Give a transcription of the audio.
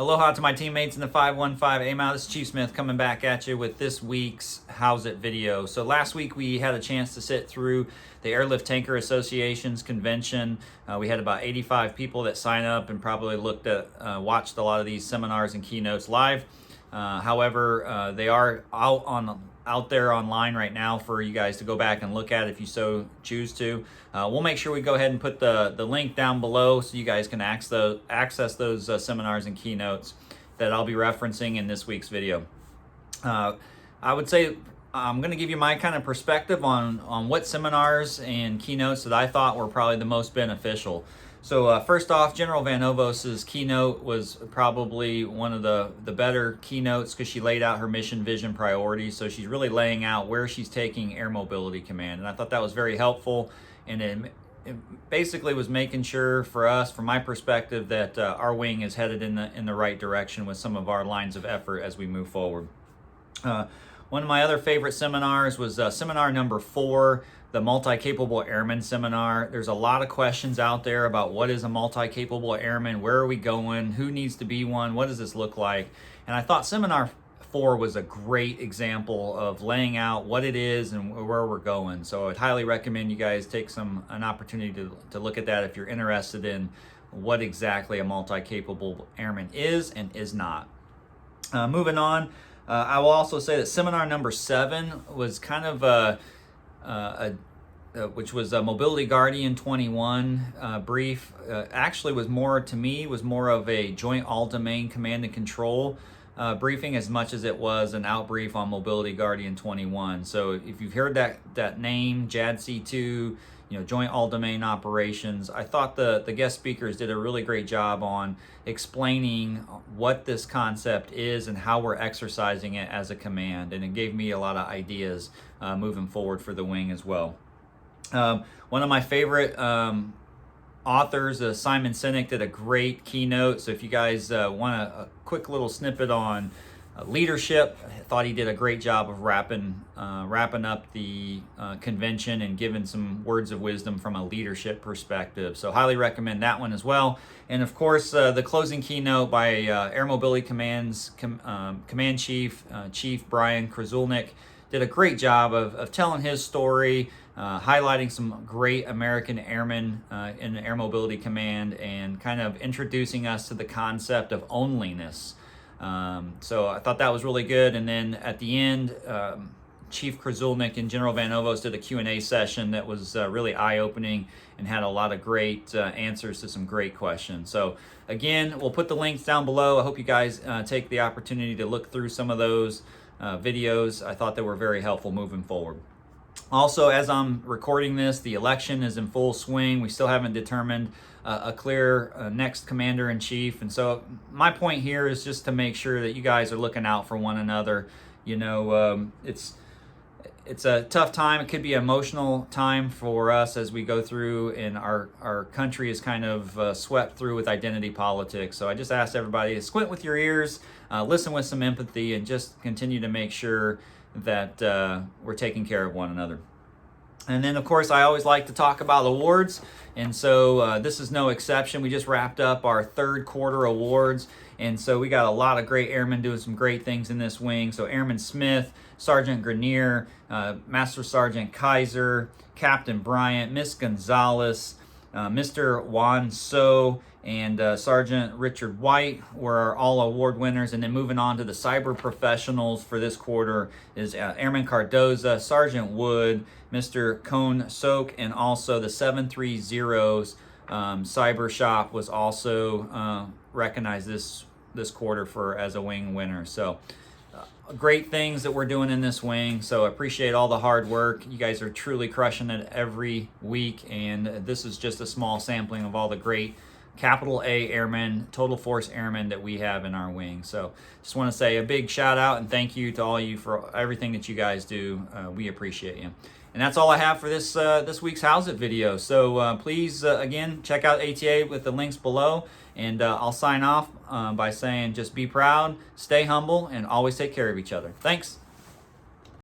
Aloha to my teammates in the 515 AMAL. This is Chief Smith coming back at you with this week's Howzit video. So last week we had a chance to sit through the Airlift Tanker Association's convention. We had about 85 people that signed up and probably watched a lot of these seminars and keynotes live. However, they are out there online right now for you guys to go back and look at if you so choose to. We'll make sure we go ahead and put the link down below so you guys can access those seminars and keynotes that I'll be referencing in this week's video. I would say I'm going to give you my kind of perspective on what seminars and keynotes that I thought were probably the most beneficial. So first off, General Van Ovos's keynote was probably one of the better keynotes because she laid out her mission, vision, priorities. So she's really laying out where she's taking Air Mobility Command. And I thought that was very helpful. And it basically was making sure for us, from my perspective, that our wing is headed in the right direction with some of our lines of effort as we move forward. One of my other favorite seminars was seminar number 4, the Multi-Capable Airman Seminar. There's a lot of questions out there about what is a multi-capable airman, where are we going, who needs to be one, what does this look like? And I thought seminar 4 was a great example of laying out what it is and where we're going. So I'd highly recommend you guys take an opportunity to look at that if you're interested in what exactly a multi-capable airman is and is not. Moving on, I will also say that seminar number 7 was kind of which was a Mobility Guardian 21 brief. Actually was more of a Joint All-Domain Command and Control briefing as much as it was an outbrief on Mobility Guardian 21. So if you've heard that name, JADC2, Joint All-Domain Operations, I thought the guest speakers did a really great job on explaining what this concept is and how we're exercising it as a command. And it gave me a lot of ideas moving forward for the wing as well. One of my favorite authors, Simon Sinek, did a great keynote. So if you guys want a quick little snippet on leadership, I thought he did a great job of wrapping up the convention and giving some words of wisdom from a leadership perspective. So highly recommend that one as well. And of course, the closing keynote by Air Mobility Command's Command Chief, Chief Brian Kruzulnik, did a great job of telling his story, highlighting some great American airmen in Air Mobility Command, and kind of introducing us to the concept of onlyness. So I thought that was really good. And then at the end, Chief Kruzulnik and General Van Ovos did a Q&A session that was really eye-opening and had a lot of great answers to some great questions. So again, we'll put the links down below. I hope you guys take the opportunity to look through some of those videos. I thought they were very helpful moving forward. Also, as I'm recording this, the election is in full swing. We still haven't determined a clear next commander-in-chief. And so my point here is just to make sure that you guys are looking out for one another. It's a tough time. It could be an emotional time for us as we go through, and our country is kind of swept through with identity politics. So I just ask everybody to squint with your ears, listen with some empathy, and just continue to make sure that we're taking care of one another. And then, of course, I always like to talk about awards, and so this is no exception. We just wrapped up our third quarter awards, and so we got a lot of great airmen doing some great things in this wing. So Airman Smith, Sergeant Grenier, Master Sergeant Kaiser, Captain Bryant, Miss Gonzalez, Mr. Juan So, and Sergeant Richard White were all award winners. And then moving on to the cyber professionals for this quarter is Airman Cardoza, Sergeant Wood, Mr. Cone Soak, and also the 730's cyber shop was also recognized this quarter as a wing winner. So great things that we're doing in this wing. So I appreciate all the hard work. You guys are truly crushing it every week, and this is just a small sampling of all the great capital A airmen, total force airmen that we have in our wing. So just want to say a big shout out and thank you to all of you for everything that you guys do. We appreciate you. And that's all I have for this week's Howzit video. So please, again, check out ATA with the links below. And I'll sign off by saying just be proud, stay humble, and always take care of each other. Thanks.